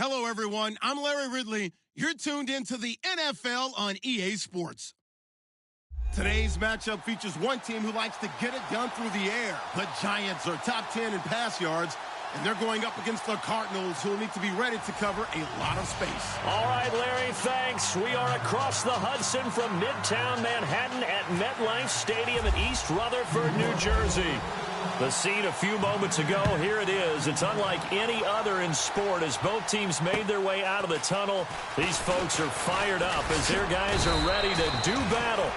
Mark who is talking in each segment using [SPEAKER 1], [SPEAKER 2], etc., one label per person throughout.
[SPEAKER 1] Hello, everyone. I'm Larry Ridley. You're tuned into the NFL on EA Sports. Today's matchup features one team who likes to get it done through the air. The Giants are top 10 in pass yards, and they're going up against the Cardinals, who will need to be ready to cover a lot of space.
[SPEAKER 2] All right, Larry, thanks. We are across the Hudson from Midtown Manhattan at MetLife Stadium in East Rutherford, New Jersey. The scene a few moments ago, here it is. It's unlike any other in sport as both teams made their way out of the tunnel. These folks are fired up as their guys are ready to do battle.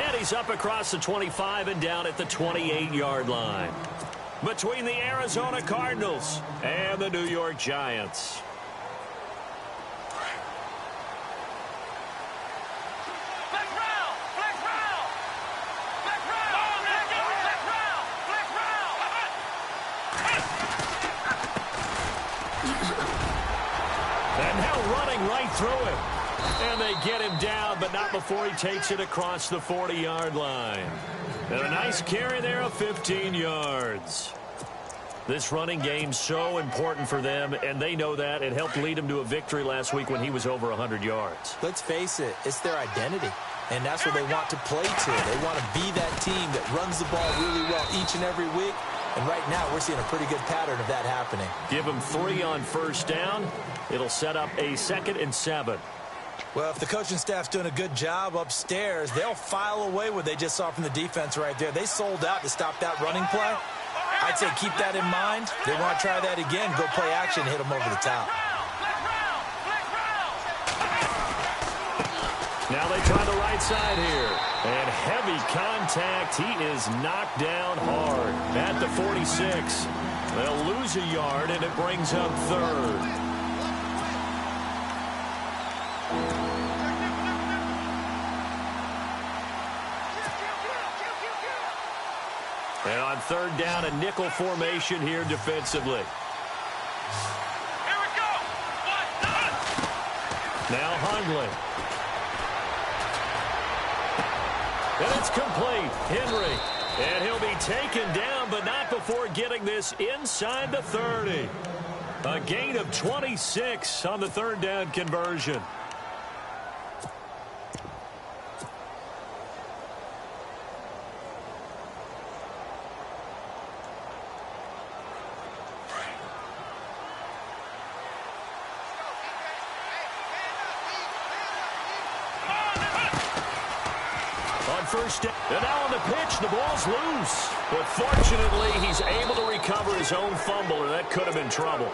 [SPEAKER 2] And he's up across the 25 and down at the 28-yard line. Between the Arizona Cardinals and the New York Giants. And now running right through him. And they get him down, but not before he takes it across the 40-yard line. And a nice carry there of 15 yards. This running game's so important for them, and they know that. It helped lead them to a victory last week when he was over 100 yards.
[SPEAKER 3] Let's face it, it's their identity, and that's what they want to play to. They want to be that team that runs the ball really well each and every week, and right now we're seeing a pretty good pattern of that happening.
[SPEAKER 2] Give them 3 on first down. It'll set up a 2nd and 7.
[SPEAKER 3] Well, if the coaching staff's doing a good job upstairs, they'll file away what they just saw from the defense right there. They sold out to stop that running play. I'd say keep that in mind. They want to try that again. Go play action, hit them over the top.
[SPEAKER 2] Now they try the right side here. And heavy contact. He is knocked down hard at the 46. They'll lose a yard, and it brings up 3rd. And on 3rd down, a nickel formation here defensively.
[SPEAKER 4] Here we go.
[SPEAKER 2] Now Hundley. And it's complete. Henry. And he'll be taken down, but not before getting this inside the 30. A gain of 26 on the 3rd down conversion. First down. And now on the pitch, the ball's loose. But fortunately, he's able to recover his own fumble, or that could have been trouble.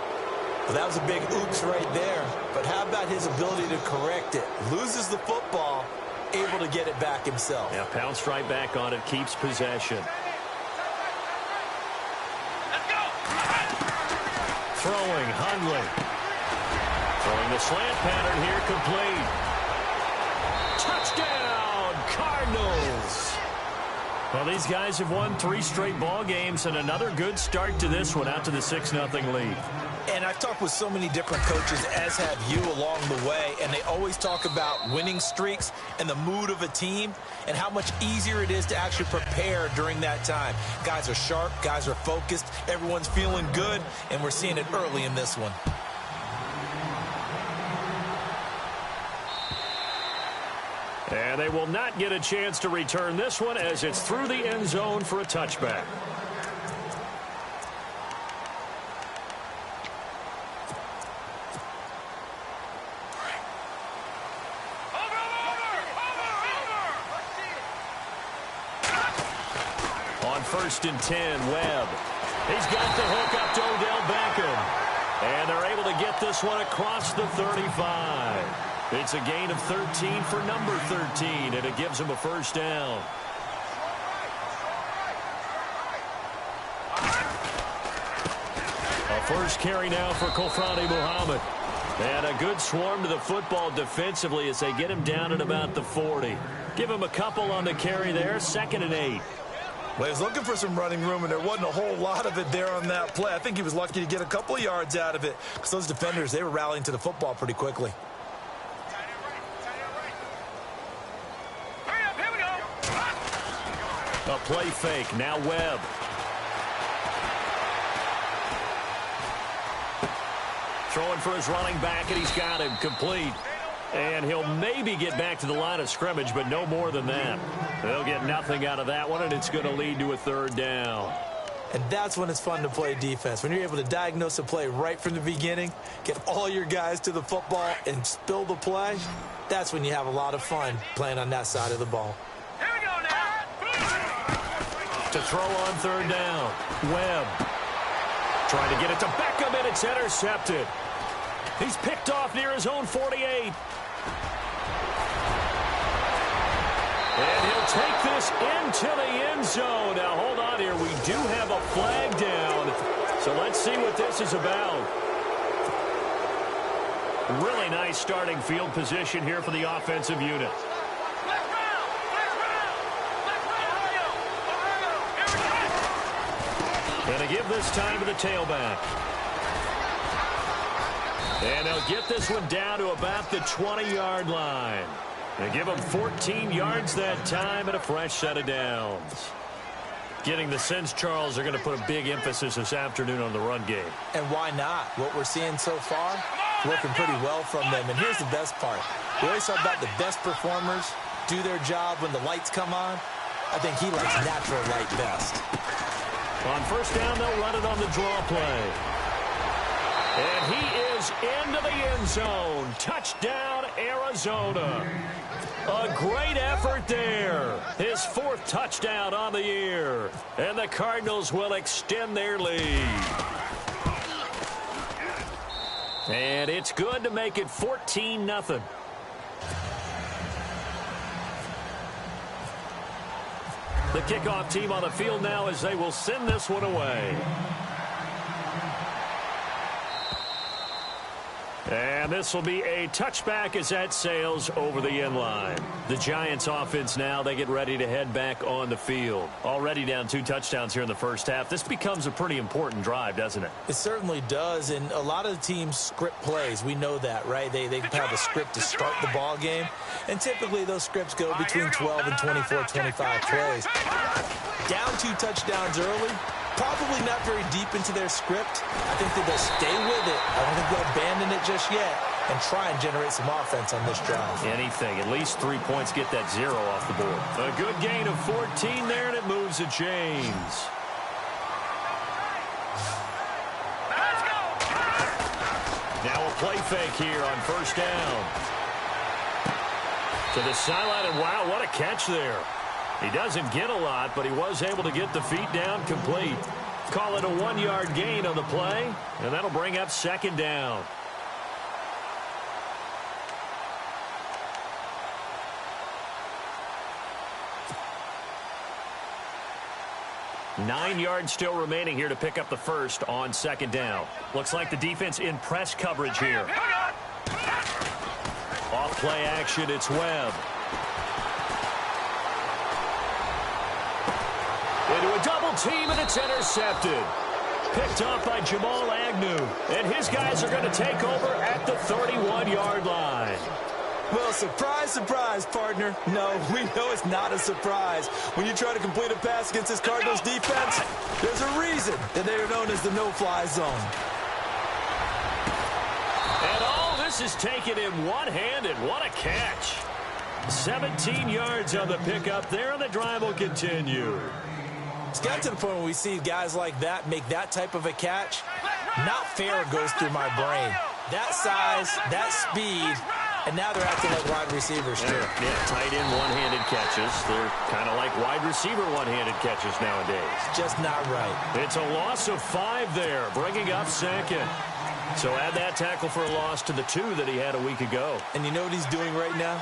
[SPEAKER 3] Well, that was a big oops right there. But how about his ability to correct it? Loses the football, able to get it back himself.
[SPEAKER 2] Yeah, pounced right back on it, keeps possession.
[SPEAKER 4] Let's go.
[SPEAKER 2] Throwing, Hundley. Throwing the slant pattern here, complete. Touchdown! Cardinals. Well, these guys have won 3 straight ball games and another good start to this one out to the 6-0 lead.
[SPEAKER 3] And I've talked with so many different coaches, as have you, along the way, and they always talk about winning streaks and the mood of a team and how much easier it is to actually prepare during that time. Guys are sharp, guys are focused, everyone's feeling good, and we're seeing it early in this one.
[SPEAKER 2] And they will not get a chance to return this one as it's through the end zone for a touchback. On 1st and 10, Webb. He's got the hook up to Odell Beckham. And they're able to get this one across the 35. It's a gain of 13 for number 13, and it gives him a first down. A first carry now for Kofrani Muhammad. And a good swarm to the football defensively as they get him down at about the 40. Give him a couple on the carry there, 2nd and 8.
[SPEAKER 3] Well, he was looking for some running room, and there wasn't a whole lot of it there on that play. I think he was lucky to get a couple of yards out of it because those defenders, they were rallying to the football pretty quickly.
[SPEAKER 2] A play fake. Now Webb. Throwing for his running back, and he's got him complete. And he'll maybe get back to the line of scrimmage, but no more than that. They'll get nothing out of that one, and it's going to lead to a third down.
[SPEAKER 3] And that's when it's fun to play defense. When you're able to diagnose a play right from the beginning, get all your guys to the football, and spill the play, that's when you have a lot of fun playing on that side of the ball.
[SPEAKER 4] Here we go now.
[SPEAKER 2] To throw on third down, Webb. Trying to get it to Beckham, and it's intercepted. He's picked off near his own 48. And he'll take this into the end zone. Now, hold on here. We do have a flag down. So let's see what this is about. Really nice starting field position here for the offensive unit. Going to give this time to the tailback. And they'll get this one down to about the 20-yard line. They give him 14 yards that time and a fresh set of downs. Getting the sense, Charles, they're going to put a big emphasis this afternoon on the run game.
[SPEAKER 3] And why not? What we're seeing so far, working pretty well from them. And here's the best part. We always talk about the best performers do their job when the lights come on. I think he likes natural light best.
[SPEAKER 2] On first down, they'll run it on the draw play. And he is into the end zone. Touchdown, Arizona. A great effort there. His fourth touchdown on the year. And the Cardinals will extend their lead. And it's good to make it 14-0. The kickoff team on the field now as they will send this one away. And this will be a touchback as that sails over the end line. The Giants offense now, they get ready to head back on the field. Already down 2 touchdowns here in the first half. This becomes a pretty important drive, doesn't it?
[SPEAKER 3] It certainly does, and a lot of the teams script plays. We know that, right? They have a script to start the ball game, and typically those scripts go between 12 and 24, 25 plays. Down 2 touchdowns early. Probably not very deep into their script. I think that they'll stay with it. I don't think they'll abandon it just yet and try and generate some offense on this drive.
[SPEAKER 2] Anything. At least 3 points get that 0 off the board. A good gain of 14 there, and it moves the chains.
[SPEAKER 4] Let's go.
[SPEAKER 2] Now a play fake here on first down. To the sideline, and wow, what a catch there. He doesn't get a lot, but he was able to get the feet down complete. Call it a 1-yard gain on the play, and that'll bring up second down. Nine yards still remaining here to pick up the first on second down. Looks like the defense in press coverage here. Off play action, it's Webb. Into a double team, and it's intercepted. Picked off by Jamal Agnew. And his guys are going to take over at the 31-yard line.
[SPEAKER 3] Well, surprise, surprise, partner. No, we know it's not a surprise. When you try to complete a pass against this Cardinals defense, there's a reason that they are known as the no-fly zone.
[SPEAKER 2] And all this is taken in one-handed. What a catch. 17 yards on the pickup there, and the drive will continue.
[SPEAKER 3] It's got to the point where we see guys like that make that type of a catch. Not fair goes through my brain. That size, that speed, and now they're acting like wide receivers too.
[SPEAKER 2] Yeah, tight end one-handed catches. They're kind of like wide receiver one-handed catches nowadays.
[SPEAKER 3] Just not right.
[SPEAKER 2] It's a loss of 5 there, bringing up second. So add that tackle for a loss to the 2 that he had a week ago.
[SPEAKER 3] And you know what he's doing right now?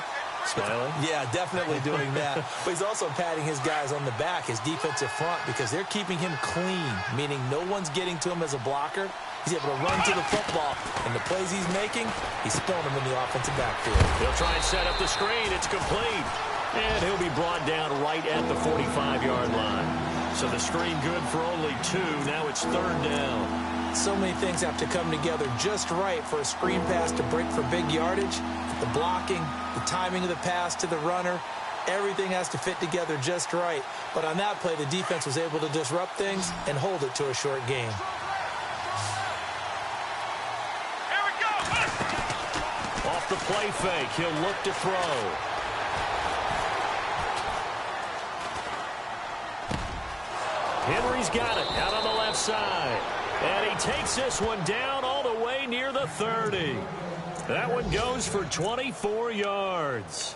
[SPEAKER 2] Smiling?
[SPEAKER 3] Yeah, definitely doing that. But he's also patting his guys on the back, his defensive front, because they're keeping him clean, meaning no one's getting to him as a blocker. He's able to run to the football, and the plays he's making, he's throwing them in the offensive backfield.
[SPEAKER 2] He'll try and set up the screen. It's complete. And he'll be brought down right at the 45-yard line. So the screen good for only 2. Now it's third down.
[SPEAKER 3] So many things have to come together just right for a screen pass to break for big yardage. The blocking, the timing of the pass to the runner, everything has to fit together just right. But on that play, the defense was able to disrupt things and hold it to a short game.
[SPEAKER 4] Here we
[SPEAKER 2] off the play fake. He'll look to throw. Henry's got it out on the left side. And he takes this one down all the way near the 30. That one goes for 24 yards.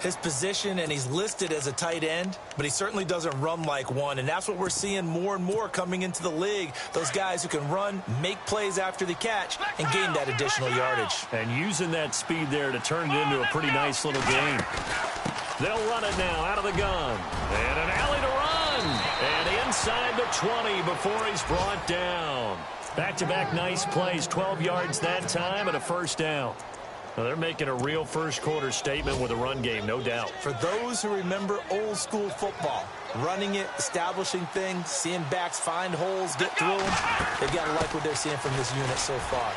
[SPEAKER 3] His position, and he's listed as a tight end, but he certainly doesn't run like one, and that's what we're seeing more and more coming into the league. Those guys who can run, make plays after the catch, and gain that additional yardage.
[SPEAKER 2] And using that speed there to turn it into a pretty nice little game. They'll run it now out of the gun. And an alley to run. And inside the 20 before he's brought down. Back-to-back nice plays, 12 yards that time and a first down. Well, they're making a real first-quarter statement with a run game, no doubt.
[SPEAKER 3] For those who remember old-school football, running it, establishing things, seeing backs find holes, get through them, they've got to like what they're seeing from this unit so far.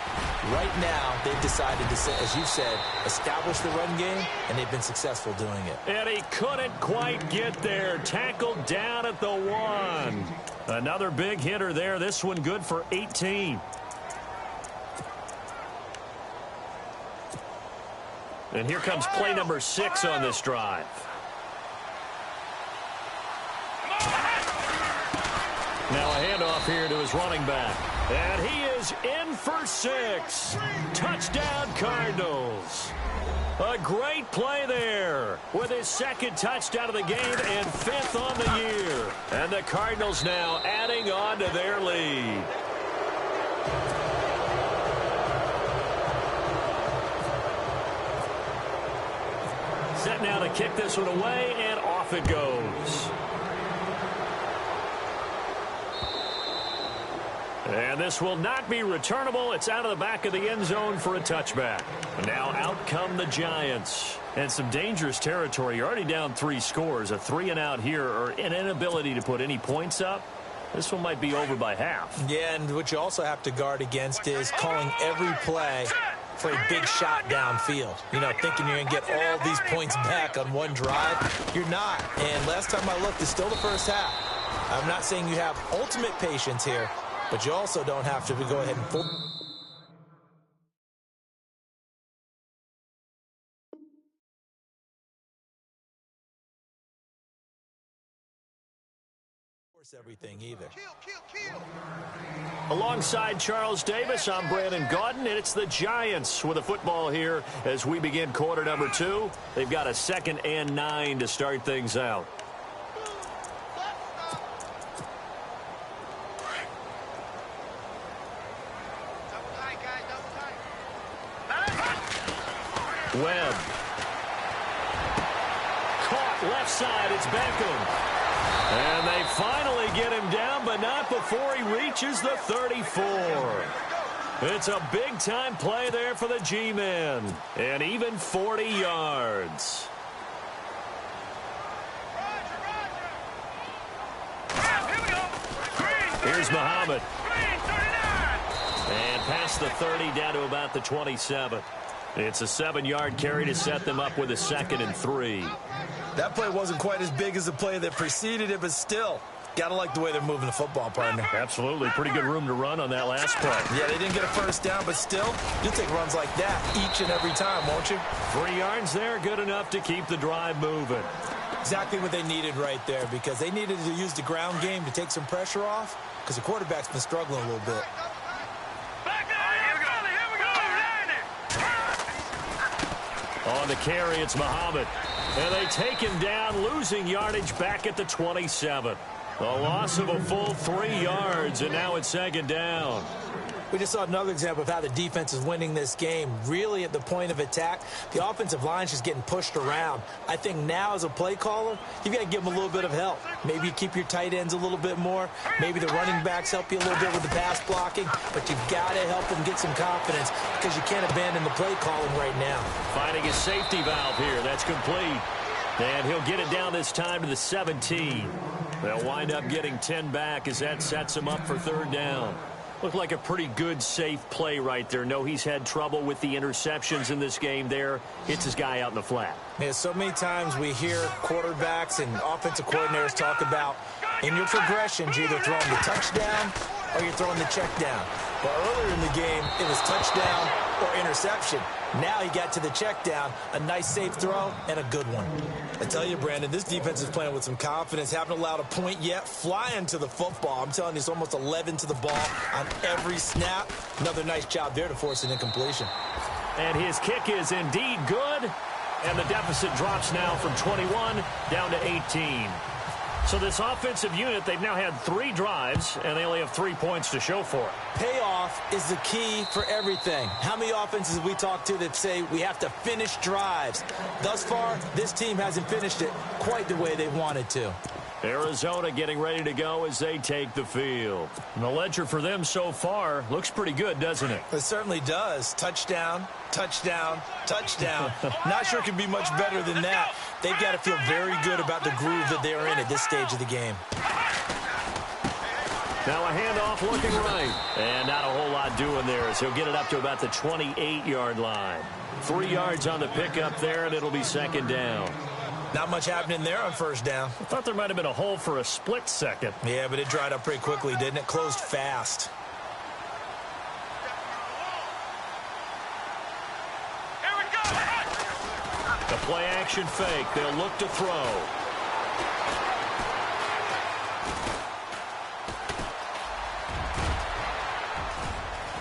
[SPEAKER 3] Right now, they've decided to, as you said, establish the run game, and they've been successful doing it.
[SPEAKER 2] And he couldn't quite get there. Tackled down at the 1. Another big hitter there. This one good for 18. And here comes play number 6 on this drive. Now a handoff here to his running back. And he is in for 6. Touchdown, Cardinals. A great play there with his second touchdown of the game and 5th on the year. And the Cardinals now adding on to their lead. Set now to kick this one away, and off it goes. And this will not be returnable. It's out of the back of the end zone for a touchback. Now out come the Giants. And some dangerous territory. You're already down 3 scores. A 3-and-out here, or an inability to put any points up. This one might be over by half.
[SPEAKER 3] Yeah, and what you also have to guard against is calling every play for a big shot downfield. You know, thinking you're going to get all these points back on one drive. You're not. And last time I looked, it's still the first half. I'm not saying you have ultimate patience here, but you also don't have to go ahead and force everything either.
[SPEAKER 2] Alongside Charles Davis, I'm Brandon Gaudin, and it's the Giants with the football here as we begin quarter number 2. They've got a 2nd and 9 to start things out. Webb. Caught left side. It's Beckham. And they finally get him down, but not before he reaches the 34. It's a big-time play there for the G-men. And even 40 yards. Here's Muhammad. And past the 30 down to about the 27. It's a 7-yard carry to set them up with a 2nd and 3.
[SPEAKER 3] That play wasn't quite as big as the play that preceded it, but still, gotta like the way they're moving the football, partner.
[SPEAKER 2] Absolutely. Pretty good room to run on that last play.
[SPEAKER 3] Yeah, they didn't get a first down, but still, you'll take runs like that each and every time, won't you?
[SPEAKER 2] 3 yards there, good enough to keep the drive moving.
[SPEAKER 3] Exactly what they needed right there, because they needed to use the ground game to take some pressure off, because the quarterback's been struggling a little bit.
[SPEAKER 2] On the carry, it's Muhammad. And they take him down, losing yardage back at the 27. A loss of a full 3 yards, and now it's 2nd down.
[SPEAKER 3] We just saw another example of how the defense is winning this game. Really at the point of attack, the offensive line's just getting pushed around. I think now as a play caller, you've got to give them a little bit of help. Maybe you keep your tight ends a little bit more. Maybe the running backs help you a little bit with the pass blocking. But you've got to help them get some confidence because you can't abandon the play calling right now.
[SPEAKER 2] Finding his safety valve here. That's complete. And he'll get it down this time to the 17. They'll wind up getting 10 back as that sets him up for 3rd down. Looked like a pretty good, safe play right there. No, he's had trouble with the interceptions in this game there. Hits his guy out in the flat.
[SPEAKER 3] Yeah, so many times we hear quarterbacks and offensive coordinators talk about in your progressions, you're either throwing the touchdown or you're throwing the check down. But earlier in the game, it was touchdown or interception. Now he got to the check down, a nice safe throw, and a good one. I tell you, Brandon, this defense is playing with some confidence. Haven't allowed a point yet. Flying to the football. I'm telling you, it's almost 11 to the ball on every snap. Another nice job there to force an incompletion.
[SPEAKER 2] And his kick is indeed good. And the deficit drops now from 21 down to 18. So this offensive unit, they've now had 3 drives, and they only have 3 points to show for it.
[SPEAKER 3] Payoff is the key for everything. How many offenses have we talked to that say we have to finish drives? Thus far, this team hasn't finished it quite the way they wanted to.
[SPEAKER 2] Arizona getting ready to go as they take the field. And the ledger for them so far looks pretty good, doesn't it?
[SPEAKER 3] It certainly does. Touchdown, touchdown, touchdown. Not sure it can be much better than that. They've got to feel very good about the groove that they're in at this stage of the game.
[SPEAKER 2] Now a handoff looking right. And not a whole lot doing there as he'll get it up to about the 28-yard line. 3 yards on the pickup there, and it'll be second down.
[SPEAKER 3] Not much happening there on first down.
[SPEAKER 2] I thought there might have been a hole for a split second.
[SPEAKER 3] Yeah, but it dried up pretty quickly, didn't it? Closed fast.
[SPEAKER 4] Here we go.
[SPEAKER 2] The play action fake. They'll look to throw.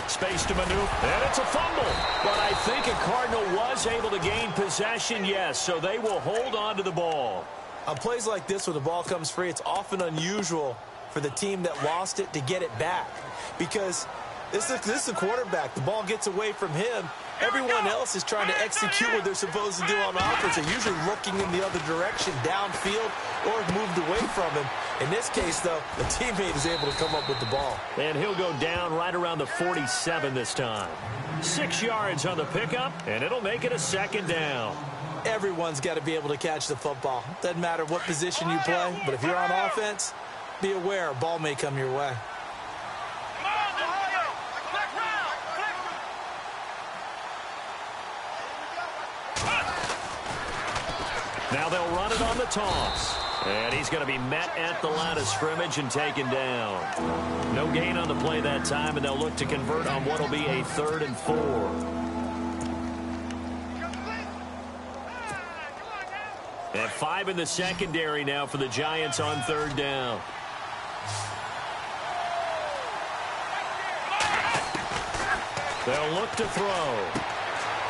[SPEAKER 2] Space to maneuver, and it's a fumble. But I think a Cardinal was able to gain possession, yes, so they will hold on to the ball.
[SPEAKER 3] On plays like this where the ball comes free, it's often unusual for the team that lost it to get it back. Because this is a quarterback. The ball gets away from him. Everyone else is trying to execute what they're supposed to do on offense. They're usually looking in the other direction, downfield, or moved away from him. In this case, though, the teammate is able to come up with the ball.
[SPEAKER 2] And he'll go down right around the 47 this time. 6 yards on the pickup, and it'll make it a second down.
[SPEAKER 3] Everyone's got to be able to catch the football. Doesn't matter what position you play, but if you're on offense, be aware a ball may come your way.
[SPEAKER 2] Now they'll run it on the toss. And he's going to be met at the line of scrimmage and taken down. No gain on the play that time, and they'll look to convert on what will be a 3rd and 4. And 5 in the secondary now for the Giants on 3rd down. They'll look to throw.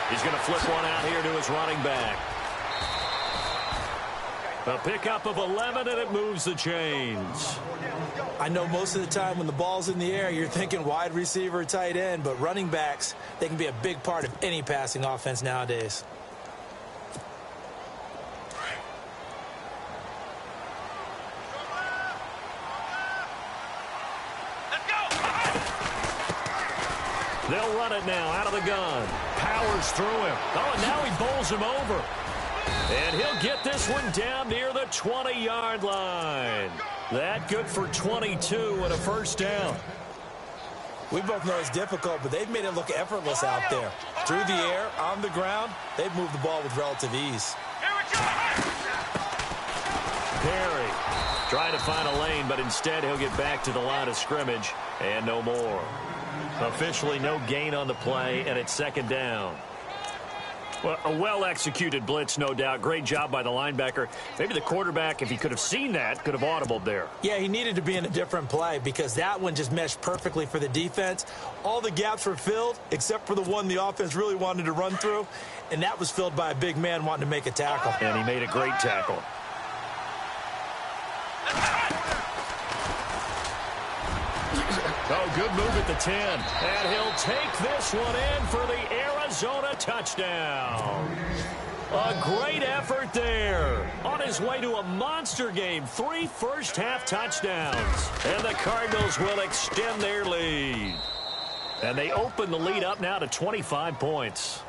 [SPEAKER 2] He's going to flip one out here to his running back. A pickup of 11, and it moves the chains.
[SPEAKER 3] I know most of the time when the ball's in the air, you're thinking wide receiver, tight end, but running backs, they can be a big part of any passing offense nowadays.
[SPEAKER 4] Let's go.
[SPEAKER 2] They'll run it now out of the gun. Powers through him. Oh, and now he bowls him over. And he'll get this one down near the 20-yard line. That good for 22 and a first down.
[SPEAKER 3] We both know it's difficult, but they've made it look effortless out there. Through the air, on the ground, they've moved the ball with relative ease.
[SPEAKER 2] Perry trying to find a lane, but instead he'll get back to the line of scrimmage and no more. Officially no gain on the play, and it's second down. Well, a well-executed blitz, no doubt. Great job by the linebacker. Maybe the quarterback, if he could have seen that, could have audibled there.
[SPEAKER 3] Yeah, he needed to be in a different play because that one just meshed perfectly for the defense. All the gaps were filled except for the one the offense really wanted to run through, and that was filled by a big man wanting to make a tackle.
[SPEAKER 2] And he made a great tackle. Oh, good move at the 10. And he'll take this one in for the Arizona touchdown. A great effort there. On his way to a monster game. 3 first-half touchdowns. And the Cardinals will extend their lead. And they open the lead up now to 25 points.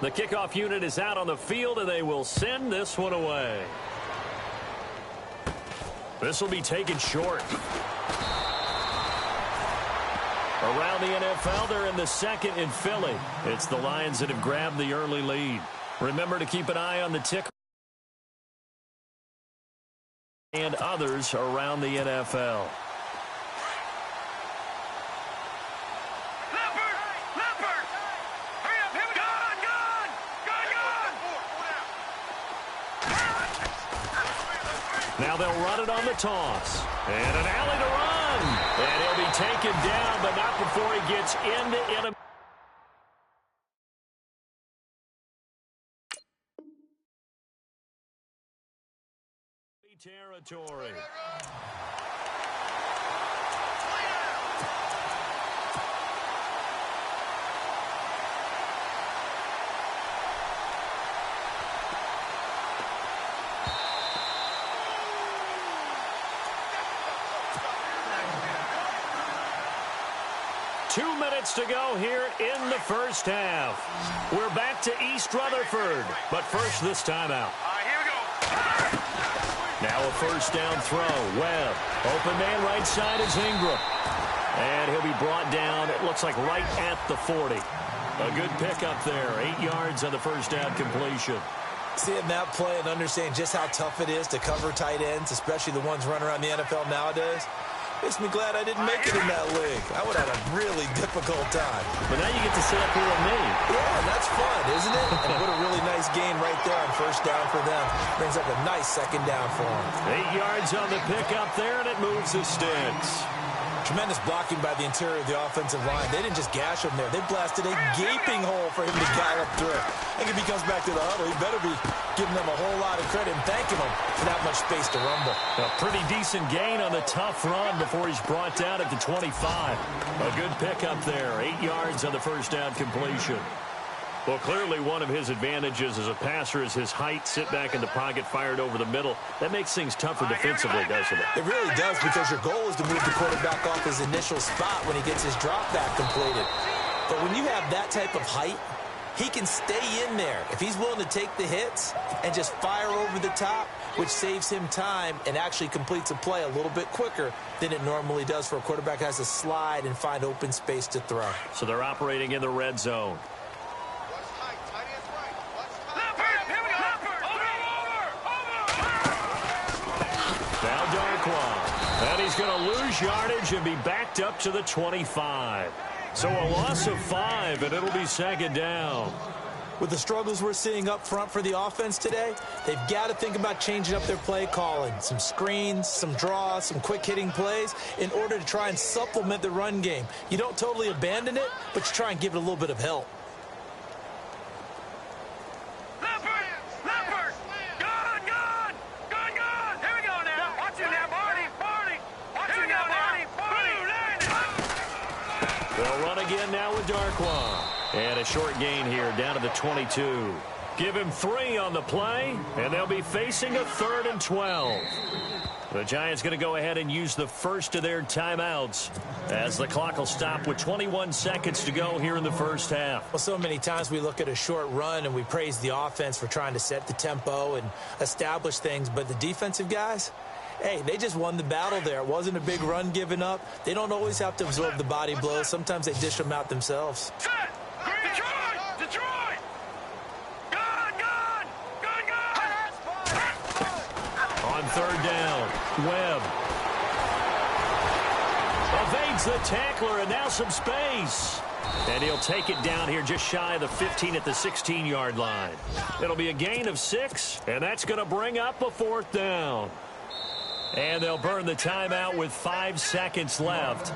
[SPEAKER 2] The kickoff unit is out on the field, and they will send this one away. This will be taken short. Around the NFL, they're in the second in Philly. It's the Lions that have grabbed the early lead. Remember to keep an eye on the ticker and others around the NFL. Now they'll run it on the toss. And an alley to run. And he'll be taken down, but not before he gets into enemy territory. 2 minutes to go here in the first half. We're back to East Rutherford, but first this timeout.
[SPEAKER 4] Here we go.
[SPEAKER 2] Now a first down throw. Webb. Open man right side is Ingram. And he'll be brought down, it looks like right at the 40. A good pickup there. 8 yards on the first down completion.
[SPEAKER 3] Seeing that play and understanding just how tough it is to cover tight ends, especially the ones running around the NFL nowadays, makes me glad I didn't make it in that league. I would have had a really difficult time.
[SPEAKER 2] But now you get to sit up here with me.
[SPEAKER 3] Yeah, that's fun, isn't it? And what a really nice gain right there on first down for them. Brings up a nice second down for them.
[SPEAKER 2] 8 yards on the pickup there, and it moves the sticks.
[SPEAKER 3] Tremendous blocking by the interior of the offensive line. They didn't just gash him there. They blasted a gaping hole for him to gallop through. I think if he comes back to the huddle, he better be giving them a whole lot of credit and thanking them for that much space to rumble.
[SPEAKER 2] A pretty decent gain on the tough run before he's brought down at the 25. A good pickup there. 8 yards on the first down completion. Well, clearly one of his advantages as a passer is his height. Sit back in the pocket, fired over the middle. That makes things tougher defensively, doesn't it?
[SPEAKER 3] It really does, because your goal is to move the quarterback off his initial spot when he gets his drop back completed. But when you have that type of height, he can stay in there if he's willing to take the hits and just fire over the top, which saves him time and actually completes a play a little bit quicker than it normally does for a quarterback who has to slide and find open space to throw.
[SPEAKER 2] So they're operating in the red zone. And he's going to lose yardage and be backed up to the 25. So a loss of 5, and it'll be second down.
[SPEAKER 3] With the struggles we're seeing up front for the offense today, they've got to think about changing up their play calling. Some screens, some draws, some quick-hitting plays in order to try and supplement the run game. You don't totally abandon it, but you try and give it a little bit of help.
[SPEAKER 2] They'll run again now with Darkwan. And a short gain here down to the 22. Give him 3 on the play, and they'll be facing a 3rd and 12. The Giants going to go ahead and use the first of their timeouts as the clock will stop with 21 seconds to go here in the first half.
[SPEAKER 3] Well, so many times we look at a short run and we praise the offense for trying to set the tempo and establish things, but the defensive guys, hey, they just won the battle there. It wasn't a big run given up. They don't always have to absorb the body blows. Sometimes they dish them out themselves.
[SPEAKER 4] Detroit! Gone!
[SPEAKER 2] On 3rd down, Webb evades the tackler, and now some space. And he'll take it down here just shy of the 15 at the 16-yard line. It'll be a gain of 6, and that's going to bring up a 4th down. And they'll burn the timeout with 5 seconds left.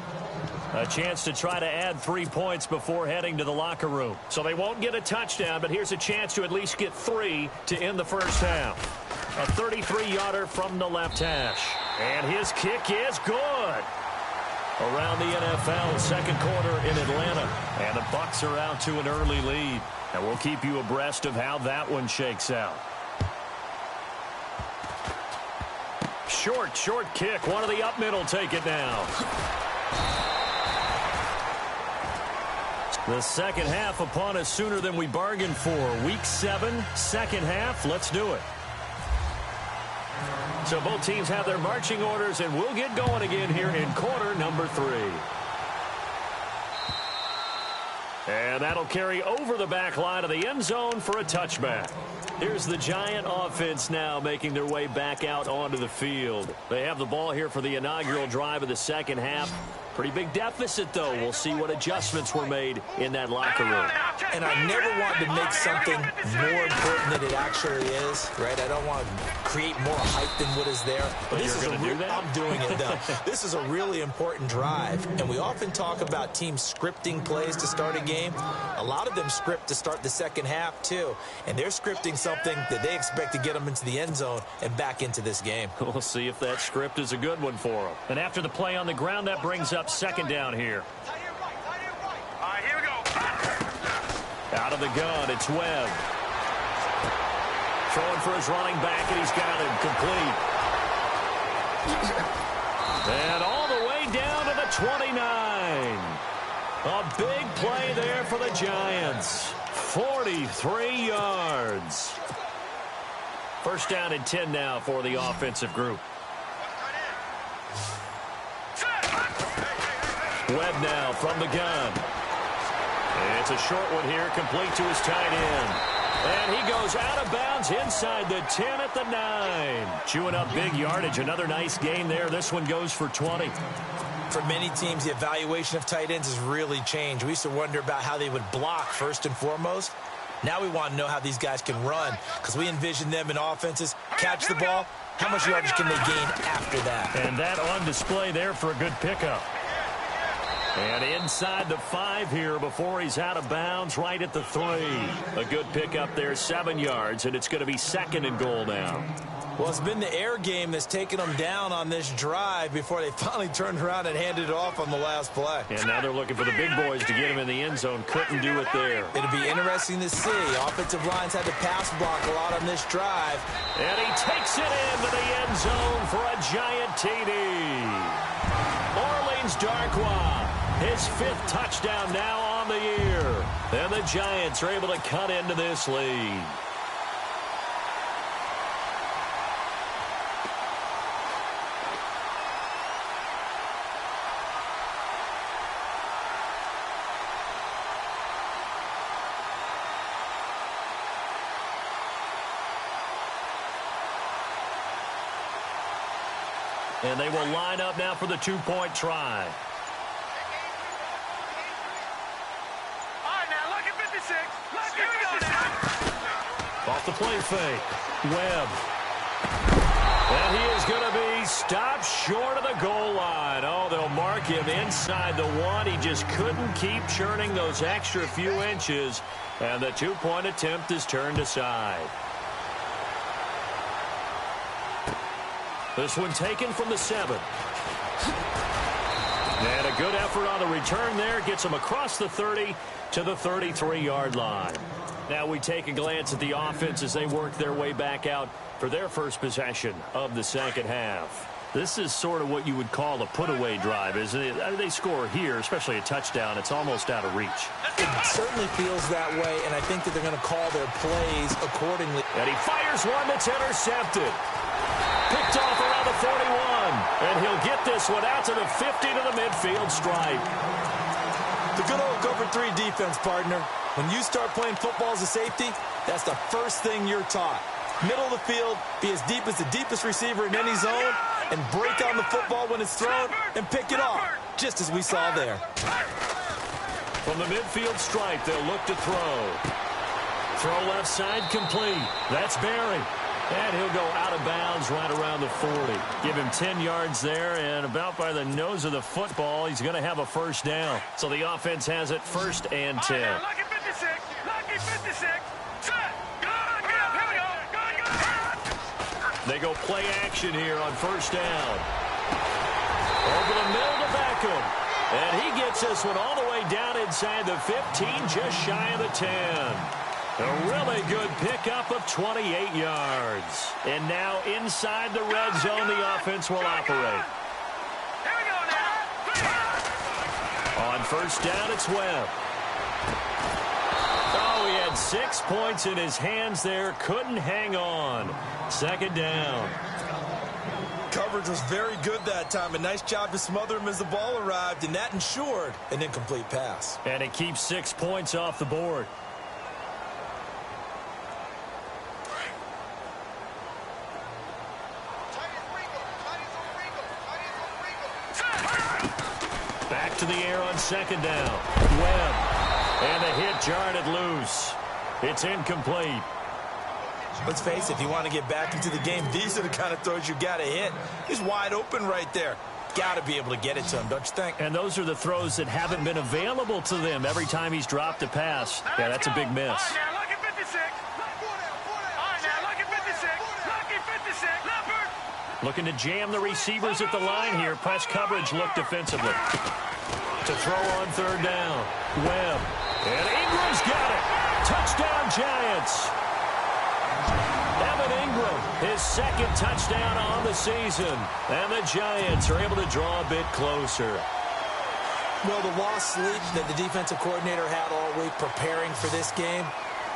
[SPEAKER 2] A chance to try to add 3 points before heading to the locker room. So they won't get a touchdown, but here's a chance to at least get 3 to end the first half. A 33-yarder from the left hash. And his kick is good. Around the NFL, second quarter in Atlanta. And the Bucs are out to an early lead. And we'll keep you abreast of how that one shakes out. Short kick. One of the up middle take it now. The second half upon us sooner than we bargained for. Week 7, second half. Let's do it. So both teams have their marching orders, and we'll get going again here in quarter number 3. And that'll carry over the back line of the end zone for a touchback. Here's the Giant offense now making their way back out onto the field. They have the ball here for the inaugural drive of the second half. Pretty big deficit, though. We'll see what adjustments were made in that locker room.
[SPEAKER 3] And I never want to make something more important than it actually is, right? I don't want to create more hype than what is there.
[SPEAKER 2] But you're going to do that?
[SPEAKER 3] I'm doing it, though. This is a really important drive, and we often talk about teams scripting plays to start a game. A lot of them script to start the second half, too, and they're scripting something that they expect to get them into the end zone and back into this game.
[SPEAKER 2] We'll see if that script is a good one for them. And after the play on the ground, that brings up second down here.
[SPEAKER 4] All right, here we go.
[SPEAKER 2] Out of the gun, it's Webb. Throwing for his running back, and he's got him complete. And all the way down to the 29. A big play there for the Giants. 43 yards. First down and 10 now for the offensive group. Webb now from the gun. It's a short one here, complete to his tight end. And he goes out of bounds inside the 10 at the 9. Chewing up big yardage. Another nice gain there. This one goes for 20.
[SPEAKER 3] For many teams, the evaluation of tight ends has really changed. We used to wonder about how they would block first and foremost. Now we want to know how these guys can run, because we envision them in offenses catch the ball. How much yardage can they gain after that?
[SPEAKER 2] And that on display there for a good pickup. And inside the 5 here before he's out of bounds, right at the 3. A good pickup there, 7 yards, and it's going to be second and goal now.
[SPEAKER 3] Well, it's been the air game that's taken them down on this drive before they finally turned around and handed it off on the last play.
[SPEAKER 2] And now they're looking for the big boys to get him in the end zone. Couldn't do it there.
[SPEAKER 3] It'll be interesting to see. Offensive lines had to pass block a lot on this drive.
[SPEAKER 2] And he takes it into the end zone for a Giant TD. Orleans Darkwa, his 5th touchdown now on the year. And the Giants are able to cut into this lead. And they will line up now for the 2-point try.
[SPEAKER 4] All right, now look at 56. Here we go now.
[SPEAKER 2] Off the play fake. Webb. And he is going to be stopped short of the goal line. Oh, they'll mark him inside the 1. He just couldn't keep churning those extra few inches. And the 2-point attempt is turned aside. This one taken from the 7. And a good effort on the return there. Gets him across the 30 to the 33-yard line. Now we take a glance at the offense as they work their way back out for their first possession of the second half. This is sort of what you would call a put-away drive, isn't it? They score here, especially a touchdown. It's almost out of reach.
[SPEAKER 3] It certainly feels that way, and I think that they're going to call their plays accordingly.
[SPEAKER 2] And he fires one that's intercepted. Picked off around the 41. And he'll get this one out to the 50 to the midfield stripe.
[SPEAKER 3] The good old cover 3 defense, partner. When you start playing football as a safety, that's the first thing you're taught. Middle of the field, be as deep as the deepest receiver in any zone, and break down the football when it's thrown and pick it off, just as we saw there.
[SPEAKER 2] From the midfield stripe, they'll look to throw. Throw left side complete. That's Barry. And he'll go out of bounds right around the 40. Give him 10 yards there, and about by the nose of the football, he's going to have a first down. So the offense has it first and 10.
[SPEAKER 4] All right, now look at 56. Look at 56. Set. Good. Here we go. Good.
[SPEAKER 2] They go play action here on first down. Over the middle to Beckham. And he gets this one all the way down inside the 15, just shy of the 10. A really good pickup of 28 yards. And now inside the red zone, the offense will operate.
[SPEAKER 4] Here we go now.
[SPEAKER 2] On first down, it's Webb. Oh, he had 6 points in his hands there. Couldn't hang on. Second down.
[SPEAKER 3] Coverage was very good that time. A nice job to smother him as the ball arrived, and that ensured an incomplete pass.
[SPEAKER 2] And it keeps 6 points off the board. Back to the air on second down. Webb. And the hit jarred it loose. It's incomplete.
[SPEAKER 3] Let's face it, if you want to get back into the game, these are the kind of throws you got to hit. He's wide open right there. Got to be able to get it to him, don't you think?
[SPEAKER 2] And those are the throws that haven't been available to them every time he's dropped a pass. Yeah, that's a big miss.
[SPEAKER 4] All right, now look at 56. All right, now look at 56. Look at 56. Leopard.
[SPEAKER 2] Looking to jam the receivers at the line here. Press coverage look defensively. To throw on third down. Webb. And Ingram's got it. Touchdown, Giants. Evan Ingram, his second touchdown on the season. And the Giants are able to draw a bit closer.
[SPEAKER 3] Well, the lost sleep that the defensive coordinator had all week preparing for this game,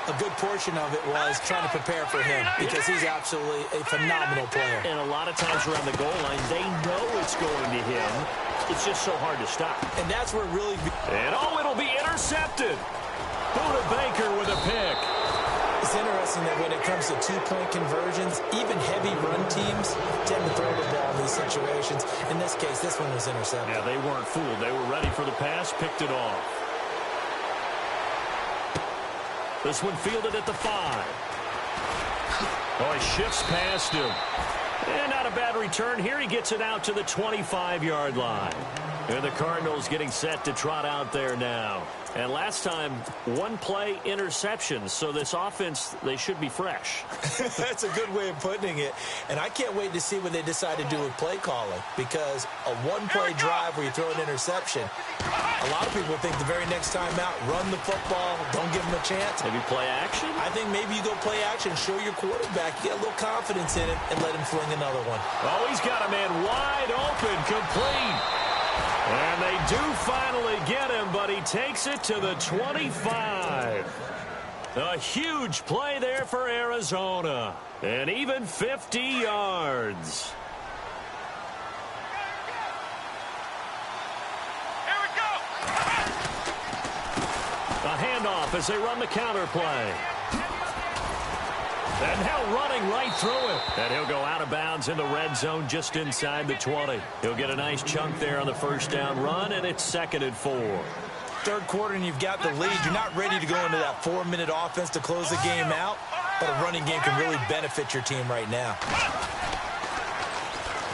[SPEAKER 3] a good portion of it was trying to prepare for him because he's absolutely a phenomenal player.
[SPEAKER 2] And a lot of times around the goal line, they know it's going to him. It's just so hard to stop.
[SPEAKER 3] And that's where really...
[SPEAKER 2] And it'll be intercepted. Buda Baker with a pick.
[SPEAKER 3] It's interesting that when it comes to two-point conversions, even heavy run teams tend to throw the ball in these situations. In this case, this one was intercepted.
[SPEAKER 2] Yeah, they weren't fooled. They were ready for the pass, picked it off. This one fielded at the 5. Oh, he shifts past him. And not a bad return here. He gets it out to the 25-yard line. And the Cardinals getting set to trot out there now. And last time, one play interceptions. So this offense, they should be fresh.
[SPEAKER 3] That's a good way of putting it. And I can't wait to see what they decide to do with play calling. Because a one-play drive where you throw an interception, a lot of people think the very next time out, run the football, don't give them a chance.
[SPEAKER 2] Maybe play action?
[SPEAKER 3] I think maybe you go play action, show your quarterback, get a little confidence in him, and let him fling another one.
[SPEAKER 2] Oh, he's got a man wide open, complete. And they do finally get him, but he takes it to the 25. A huge play there for Arizona. And even 50 yards.
[SPEAKER 4] Here we go.
[SPEAKER 2] A handoff as they run the counter play. And now running right through it. And he'll go out of bounds in the red zone just inside the 20. He'll get a nice chunk there on the first down run, and it's 2nd and 4.
[SPEAKER 3] Third quarter and you've got the lead. You're not ready to go into that 4-minute offense to close the game out, but a running game can really benefit your team right now.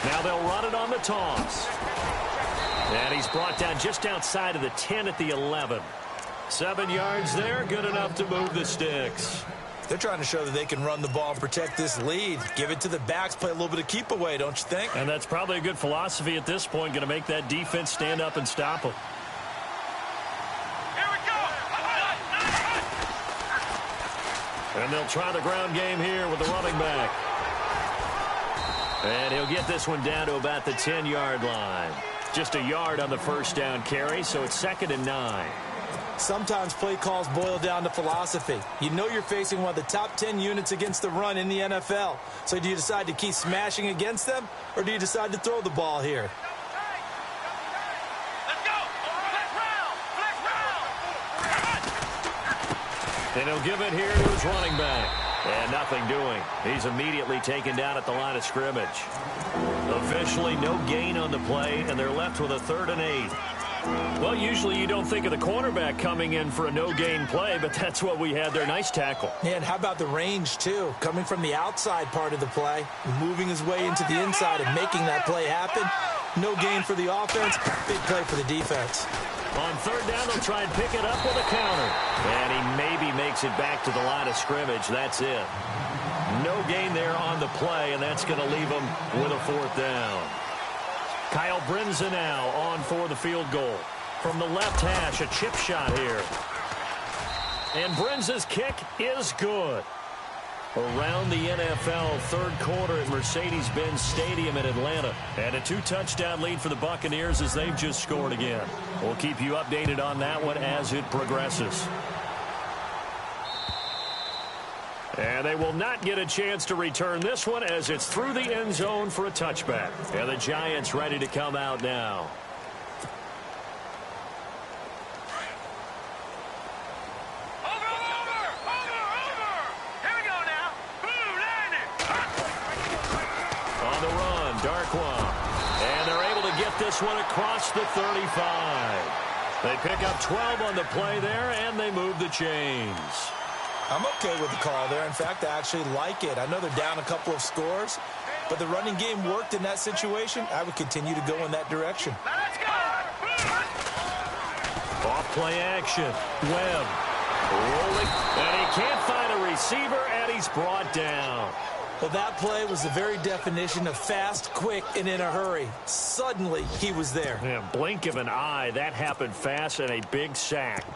[SPEAKER 2] Now they'll run it on the toss. And he's brought down just outside of the 10 at the 11. 7 yards there, good enough to move the sticks.
[SPEAKER 3] They're trying to show that they can run the ball and protect this lead. Give it to the backs, play a little bit of keep away, don't you think?
[SPEAKER 2] And that's probably a good philosophy at this point, going to make that defense stand up and stop them.
[SPEAKER 4] Here we go.
[SPEAKER 2] And they'll try the ground game here with the running back. And he'll get this one down to about the 10-yard line. Just a yard on the first down carry, so it's 2nd and 9.
[SPEAKER 3] Sometimes play calls boil down to philosophy. You know you're facing one of the top 10 units against the run in the NFL. So do you decide to keep smashing against them, or do you decide to throw the ball here?
[SPEAKER 4] Let's go. Flex round.
[SPEAKER 2] And he'll give it here to his running back. And nothing doing. He's immediately taken down at the line of scrimmage. Officially no gain on the play, and they're left with a 3rd and 8. Well, usually you don't think of the cornerback coming in for a no-gain play, but that's what we had there. Nice tackle.
[SPEAKER 3] Yeah, and how about the range, too? Coming from the outside part of the play, moving his way into the inside and making that play happen. No gain for the offense, big play for the defense.
[SPEAKER 2] On 3rd down, they'll try and pick it up with a counter. And he maybe makes it back to the line of scrimmage. That's it. No gain there on the play, and that's going to leave him with a 4th down. Kyle Brinza now on for the field goal. From the left hash, a chip shot here. And Brinza's kick is good. Around the NFL, 3rd quarter at Mercedes-Benz Stadium in Atlanta. And a 2-touchdown lead for the Buccaneers as they've just scored again. We'll keep you updated on that one as it progresses. And they will not get a chance to return this one as it's through the end zone for a touchback. And the Giants ready to come out now. This one across the 35. They pick up 12 on the play there, and they move the chains.
[SPEAKER 3] I'm okay with the call there. In fact, I actually like it. I know they're down a couple of scores, but the running game worked in that situation. I would continue to go in that direction.
[SPEAKER 4] Let's go!
[SPEAKER 2] Off play action. Webb rolling, and he can't find a receiver, and he's brought down.
[SPEAKER 3] Well, that play was the very definition of fast, quick, and in a hurry. Suddenly, he was there.
[SPEAKER 2] Yeah, blink of an eye. That happened fast and a big sack.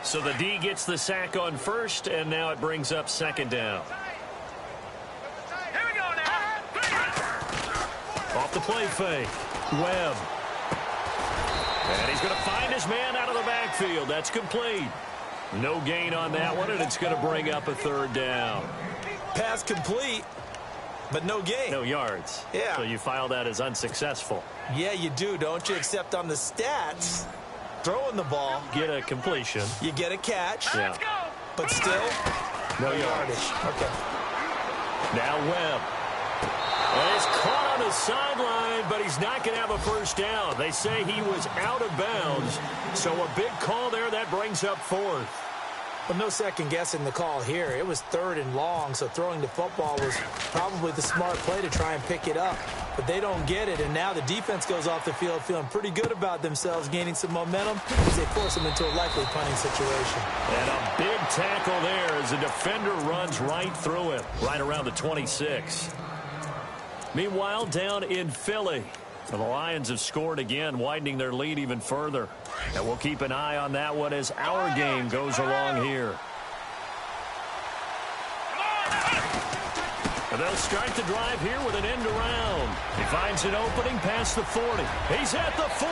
[SPEAKER 2] So the D gets the sack on first, and now it brings up second down.
[SPEAKER 4] Here we go now.
[SPEAKER 2] Off the play fake. Webb. And he's going to find his man out of the backfield. That's complete. No gain on that one, and it's going to bring up a third down.
[SPEAKER 3] Pass complete, but no gain.
[SPEAKER 2] No yards.
[SPEAKER 3] Yeah.
[SPEAKER 2] So you file that as unsuccessful.
[SPEAKER 3] Yeah, you do, don't you? Except on the stats, throwing the ball.
[SPEAKER 2] Get a completion.
[SPEAKER 3] You get a catch.
[SPEAKER 2] Yeah.
[SPEAKER 4] Let's go!
[SPEAKER 3] But still,
[SPEAKER 2] No yardage.
[SPEAKER 3] Okay.
[SPEAKER 2] Now Webb. And he's caught on the sideline, but he's not going to have a first down. They say he was out of bounds. So a big call there that brings up fourth.
[SPEAKER 3] Well, no second guessing the call here. It was third and long, so throwing the football was probably the smart play to try and pick it up. But they don't get it, and now the defense goes off the field feeling pretty good about themselves, gaining some momentum as they force them into a likely punting situation.
[SPEAKER 2] And a big tackle there as the defender runs right through him, right around the 26. Meanwhile, down in Philly, the Lions have scored again, widening their lead even further. And we'll keep an eye on that one as our game goes along here. And they'll start the drive here with an end around. He finds an opening past the 40. He's at the 40,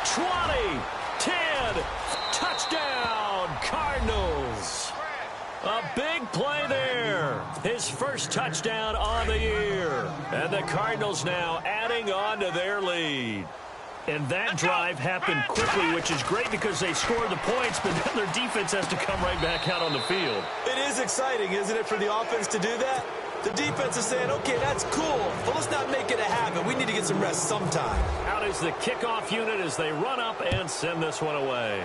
[SPEAKER 2] 20, 10, touchdown, Cardinals. A big play there. His first touchdown on the year. And the Cardinals now adding on to their lead. And that drive happened quickly, which is great because they scored the points, but then their defense has to come right back out on the field.
[SPEAKER 3] It is exciting, isn't it, for the offense to do that? The defense is saying, okay, that's cool, but let's not make it a habit. We need to get some rest sometime.
[SPEAKER 2] Out is the kickoff unit as they run up and send this one away.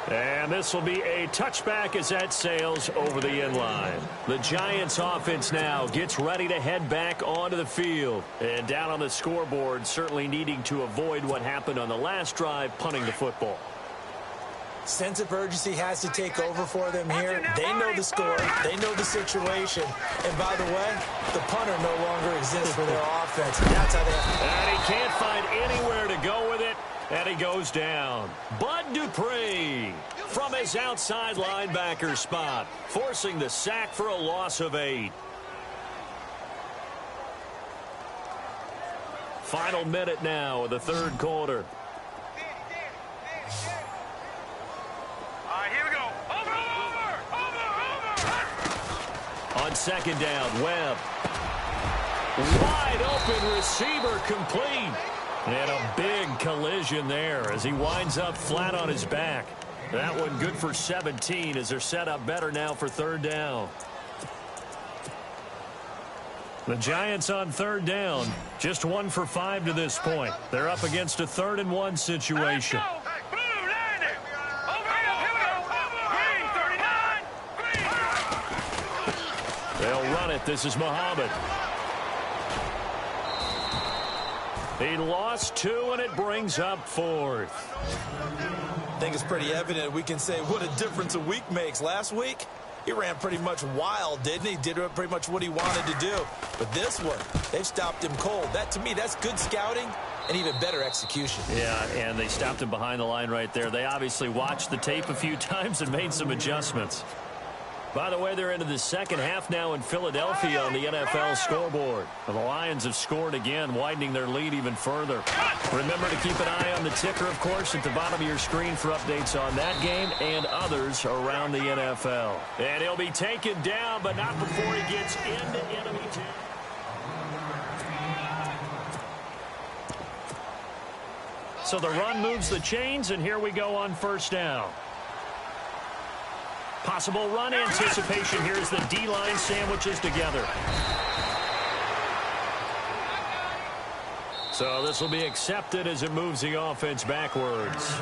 [SPEAKER 2] And this will be a touchback as that sails over the end line. The Giants offense now gets ready to head back onto the field. And down on the scoreboard, certainly needing to avoid what happened on the last drive, punting the football.
[SPEAKER 3] Sense of urgency has to take over for them here. They know the score. They know the situation. And by the way, the punter no longer exists for their offense. That's how they...
[SPEAKER 2] And he can't find anywhere to go with it. And he goes down. Bud Dupree from his outside linebacker spot, forcing the sack for a loss of 8. Final minute now of the third quarter.
[SPEAKER 4] All right, here we go. Over.
[SPEAKER 2] On second down, Webb. Wide open receiver complete. And a big collision there as he winds up flat on his back. That one good for 17 as they're set up better now for third down. The Giants on third down, just 1 for 5 to this point. They're up against a 3rd and 1 situation. They'll run it. This is Muhammad. He lost 2, and it brings up 4th.
[SPEAKER 3] I think it's pretty evident we can say what a difference a week makes. Last week, he ran pretty much wild, didn't he? Did pretty much what he wanted to do. But this one, they've stopped him cold. That, to me, that's good scouting and even better execution.
[SPEAKER 2] Yeah, and they stopped him behind the line right there. They obviously watched the tape a few times and made some adjustments. By the way, they're into the second half now in Philadelphia on the NFL scoreboard. The Lions have scored again, widening their lead even further. Remember to keep an eye on the ticker, of course, at the bottom of your screen for updates on that game and others around the NFL. And he'll be taken down, but not before he gets into enemy territory. So the run moves the chains, and here we go on first down. Possible run anticipation here as the D-line sandwiches together. So this will be accepted as it moves the offense backwards.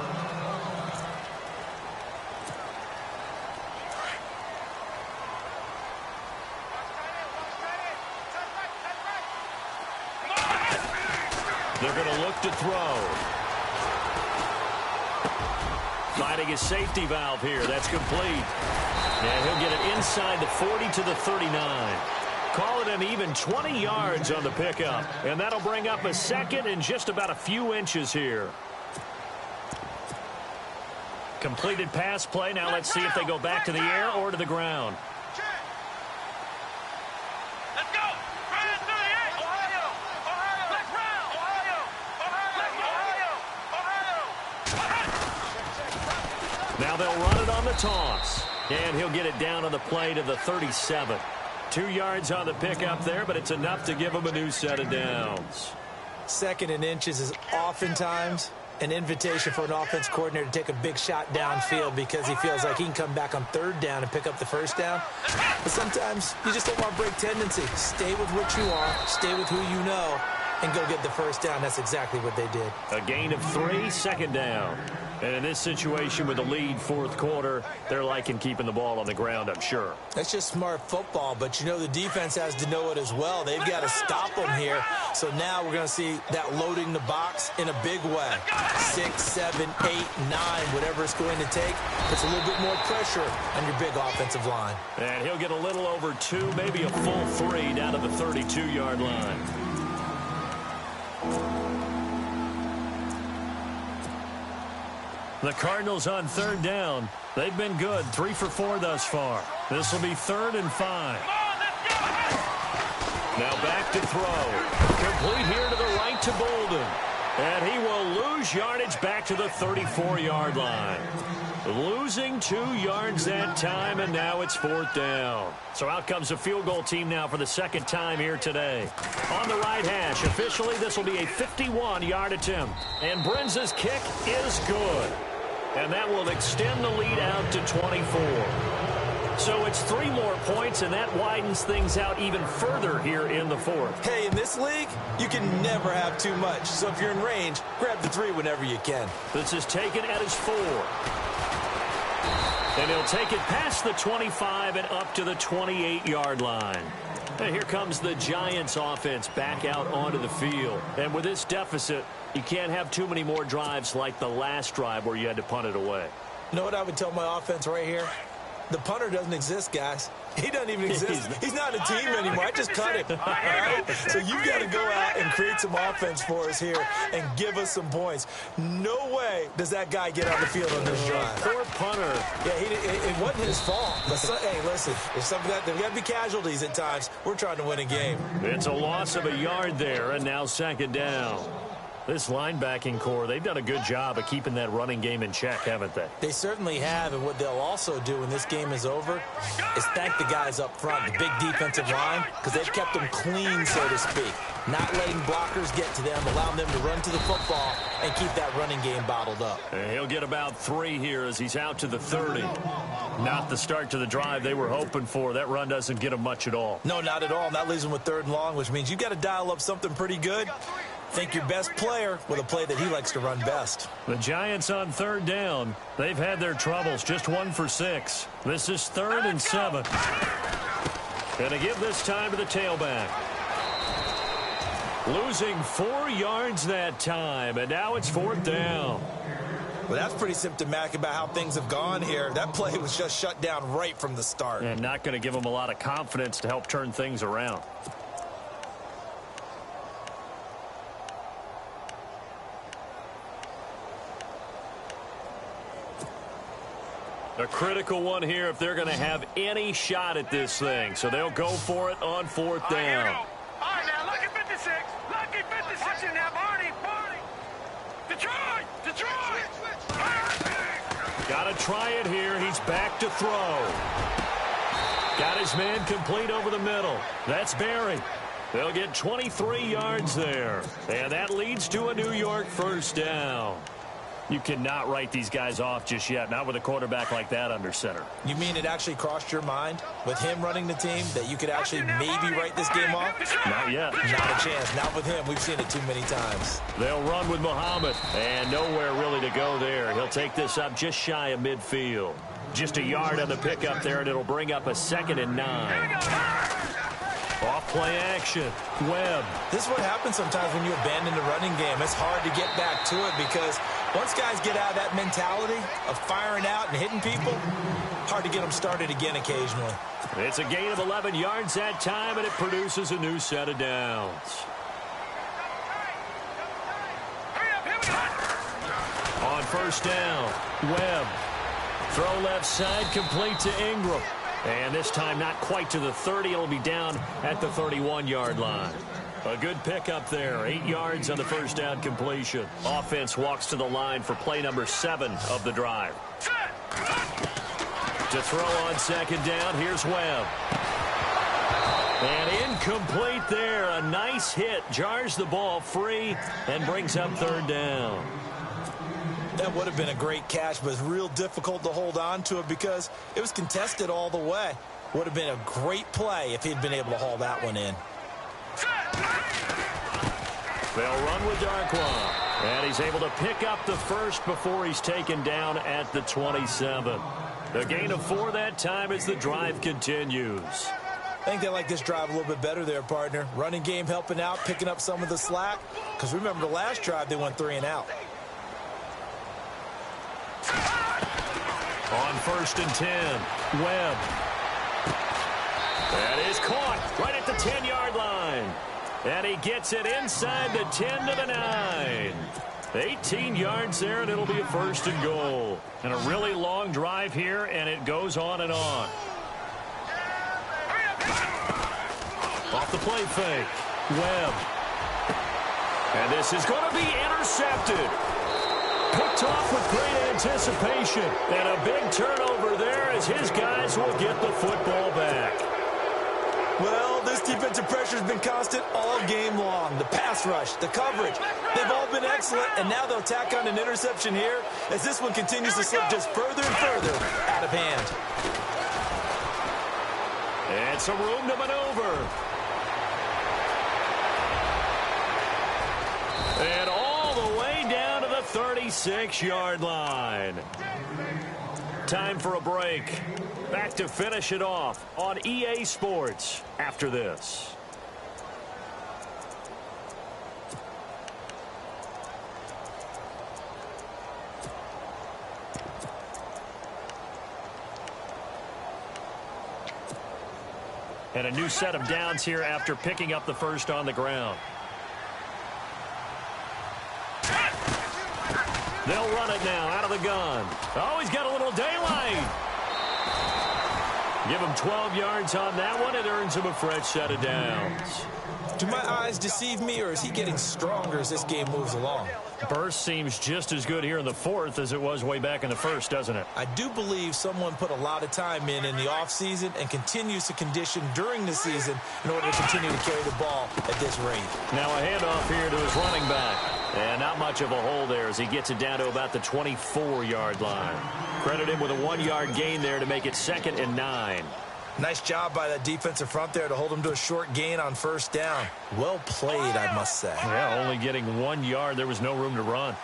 [SPEAKER 2] They're going to look to throw. Finding his safety valve here. That's complete. And he'll get it inside the 40 to the 39. Call it an even 20 yards on the pickup. And that'll bring up a second and just about a few inches here. Completed pass play. Now let's see if they go back to the air or to the ground. Now they'll run it on the toss. And he'll get it down on the play to the 37. 2 yards on the pickup there, but it's enough to give him a new set of downs.
[SPEAKER 3] Second and inches is oftentimes an invitation for an offense coordinator to take a big shot downfield because he feels like he can come back on third down and pick up the first down. But sometimes you just don't want to break tendency. Stay with what you are, stay with who you know, and go get the first down. That's exactly what they did.
[SPEAKER 2] A gain of 3, second down. And in this situation with the lead fourth quarter, they're liking keeping the ball on the ground, I'm sure.
[SPEAKER 3] That's just smart football, but you know the defense has to know it as well. They've got to stop them here. So now we're going to see that loading the box in a big way. 6, 7, 8, 9, whatever it's going to take. Puts a little bit more pressure on your big offensive line.
[SPEAKER 2] And he'll get a little over 2, maybe a full 3 down to the 32-yard line. The Cardinals on third down. They've been good, 3 for 4 thus far. This will be 3rd and 5. Now back to throw. Complete here to the right to Bolden. And he will lose yardage back to the 34-yard line. Losing 2 yards that time, and now it's 4th down. So out comes a field goal team now for the second time here today. On the right hash, officially this will be a 51-yard attempt. And Brenza's kick is good. And that will extend the lead out to 24. So it's 3 more points, and that widens things out even further here in the 4th.
[SPEAKER 3] Hey, in this league, you can never have too much. So if you're in range, grab the 3 whenever you can.
[SPEAKER 2] This is taken at his 4. And he'll take it past the 25 and up to the 28-yard line. And here comes the Giants offense back out onto the field. And with this deficit, you can't have too many more drives like the last drive where you had to punt it away.
[SPEAKER 3] You know what I would tell my offense right here? The punter doesn't exist, guys. He doesn't even exist. He's not a team anymore. I just cut it. All right? So you've got to go out and create some offense for us here and give us some points. No way does that guy get on the field on this drive.
[SPEAKER 2] Poor punter.
[SPEAKER 3] Yeah, it wasn't his fault. But hey, listen, there's something that there's got to be casualties at times. We're trying to win a game.
[SPEAKER 2] It's a loss of a yard there, and now 2nd down. This linebacking core, they've done a good job of keeping that running game in check, haven't they?
[SPEAKER 3] They certainly have, and what they'll also do when this game is over is thank the guys up front, the big defensive line, because they've kept them clean, so to speak. Not letting blockers get to them, allowing them to run to the football and keep that running game bottled up.
[SPEAKER 2] And he'll get about 3 here as he's out to the 30. Not the start to the drive they were hoping for. That run doesn't get them much at all.
[SPEAKER 3] No, not at all. And that leaves them with 3rd and long, which means you've got to dial up something pretty good. Think your best player with a play that he likes to run best.
[SPEAKER 2] The Giants on 3rd down. They've had their troubles, just 1 for 6. This is 3rd and 7. Gonna give this time to the tailback. Losing 4 yards that time, and now it's 4th down.
[SPEAKER 3] Well, that's pretty symptomatic about how things have gone here. That play was just shut down right from the start.
[SPEAKER 2] And not going to give them a lot of confidence to help turn things around. A critical one here if they're going to have any shot at this thing. So they'll go for it on fourth down.
[SPEAKER 4] All right, now, lucky 56. Lucky 56. Watch it now, Barney. Detroit.
[SPEAKER 2] Got to try it here. He's back to throw. Got his man complete over the middle. That's Barry. They'll get 23 yards there. And that leads to a New York first down. You cannot write these guys off just yet, not with a quarterback like that under center.
[SPEAKER 3] You mean it actually crossed your mind with him running the team that you could actually maybe write this game off?
[SPEAKER 2] Not yet.
[SPEAKER 3] Not a chance. Not with him. We've seen it too many times.
[SPEAKER 2] They'll run with Muhammad, and nowhere really to go there. He'll take this up just shy of midfield. Just a yard on the pickup there, and it'll bring up a 2nd and 9. Off play action. Webb.
[SPEAKER 3] This is what happens sometimes when you abandon the running game. It's hard to get back to it because once guys get out of that mentality of firing out and hitting people, hard to get them started again occasionally.
[SPEAKER 2] It's a gain of 11 yards that time, and it produces a new set of downs. On first down, Webb. Throw left side, complete to Ingram. And this time not quite to the 30. It'll be down at the 31-yard line. A good pickup there. 8 yards on the first down completion. Offense walks to the line for play number 7 of the drive. To throw on 2nd down, here's Webb. And incomplete there. A nice hit. Jars the ball free and brings up 3rd down.
[SPEAKER 3] That would have been a great catch, but it's real difficult to hold on to it because it was contested all the way. Would have been a great play if he'd been able to haul that one in.
[SPEAKER 2] They'll run with Darkwa. And he's able to pick up the first before he's taken down at the 27. A gain of 4 that time as the drive continues.
[SPEAKER 3] I think they like this drive a little bit better there, partner. Running game helping out, picking up some of the slack. Because remember the last drive, they went 3 and out.
[SPEAKER 2] On 1st and 10, Webb. That is caught right at the 10-yard line. And he gets it inside the 10 to the 9. 18 yards there, and it'll be a 1st and goal. And a really long drive here, and it goes on and on. Off the play fake, Webb. And this is going to be intercepted. Picked off with great anticipation. And a big turnover there as his guys will get the football back.
[SPEAKER 3] Well, this defensive pressure has been constant all game long. The pass rush, the coverage, they've all been excellent, and now they'll tack on an interception here as this one continues to slip just further and further out of hand.
[SPEAKER 2] And some room to maneuver. And all the way down to the 36-yard line. Time for a break. Back to finish it off on EA Sports after this. And a new set of downs here after picking up the first on the ground. They'll run it now out of the gun. Oh, he's got a little daylight. Give him 12 yards on that one. It earns him a fresh set of downs.
[SPEAKER 3] Do my eyes deceive me, or is he getting stronger as this game moves along?
[SPEAKER 2] Burst seems just as good here in the 4th as it was way back in the 1st, doesn't it?
[SPEAKER 3] I do believe someone put a lot of time in the offseason and continues to condition during the season in order to continue to carry the ball at this rate.
[SPEAKER 2] Now a handoff here to his running back. And not much of a hole there as he gets it down to about the 24-yard line. Credit him with a 1-yard gain there to make it 2nd and 9.
[SPEAKER 3] Nice job by that defensive front there to hold him to a short gain on first down. Well played, I must say.
[SPEAKER 2] Yeah, only getting 1 yard. There was no room to run.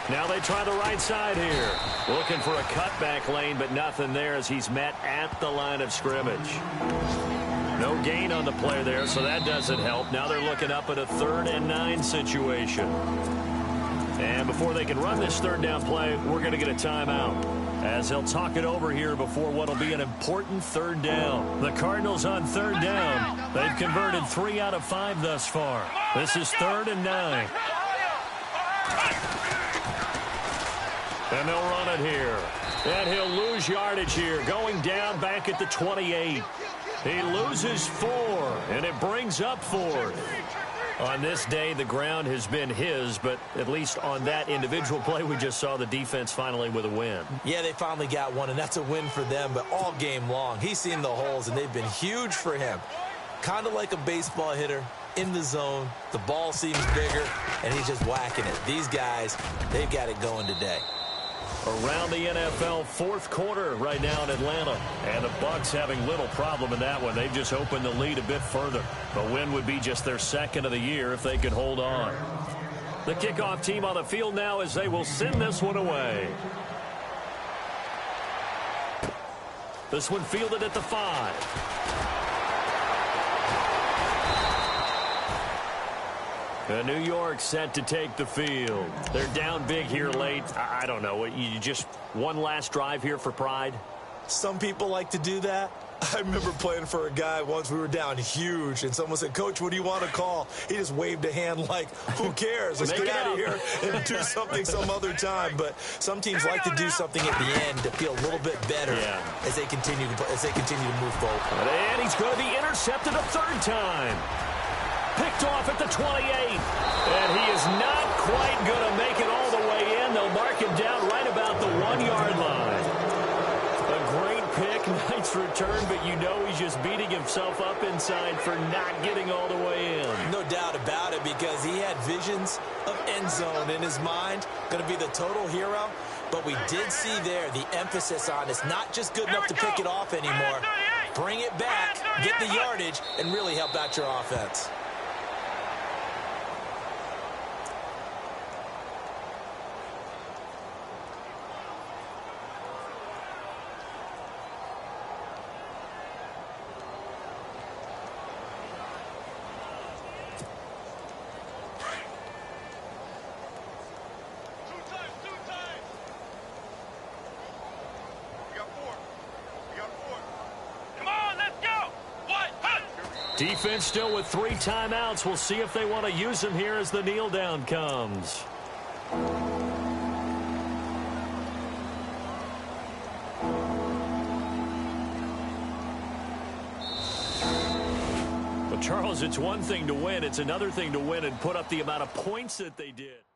[SPEAKER 2] Now they try the right side here. Looking for a cutback lane, but nothing there as he's met at the line of scrimmage. No gain on the play there, so that doesn't help. Now they're looking up at a 3rd and 9 situation. And before they can run this 3rd down play, we're going to get a timeout as they'll talk it over here before what will be an important 3rd down. The Cardinals on 3rd down. They've converted 3 out of 5 thus far. This is 3rd and 9. And they'll run it here. And he'll lose yardage here, going down back at the 28. He loses 4, and it brings up 4. On this day, the ground has been his, but at least on that individual play, we just saw the defense finally with a win.
[SPEAKER 3] Yeah, they finally got one, and that's a win for them, but all game long, he's seen the holes, and they've been huge for him. Kind of like a baseball hitter in the zone. The ball seems bigger, and he's just whacking it. These guys, they've got it going today.
[SPEAKER 2] Around the NFL, fourth quarter right now in Atlanta. And the Bucs having little problem in that one. They've just opened the lead a bit further. A win would be just their second of the year if they could hold on. The kickoff team on the field now as they will send this one away. This one fielded at the 5. New York set to take the field. They're down big here late. I don't know. You just one last drive here for pride?
[SPEAKER 3] Some people like to do that. I remember playing for a guy once. We were down huge, and someone said, "Coach, what do you want to call?" He just waved a hand like, who cares? Let's get out of here and do something some other time. But some teams like to do something at the end to feel a little bit better as they continue to move forward.
[SPEAKER 2] And he's going to be intercepted a third time. Picked off at the 28. And he is not quite going to make it all the way in. They'll mark him down right about the 1-yard line. A great pick, nice return, but you know he's just beating himself up inside for not getting all the way in.
[SPEAKER 3] No doubt about it, because he had visions of end zone in his mind. Going to be the total hero. But we did see there the emphasis on it's not just good enough to pick it off anymore. Bring it back, get the yardage, and really help out your offense.
[SPEAKER 2] Defense still with 3 timeouts. We'll see if they want to use them here as the kneel down comes. But Charles, it's one thing to win. It's another thing to win and put up the amount of points that they did.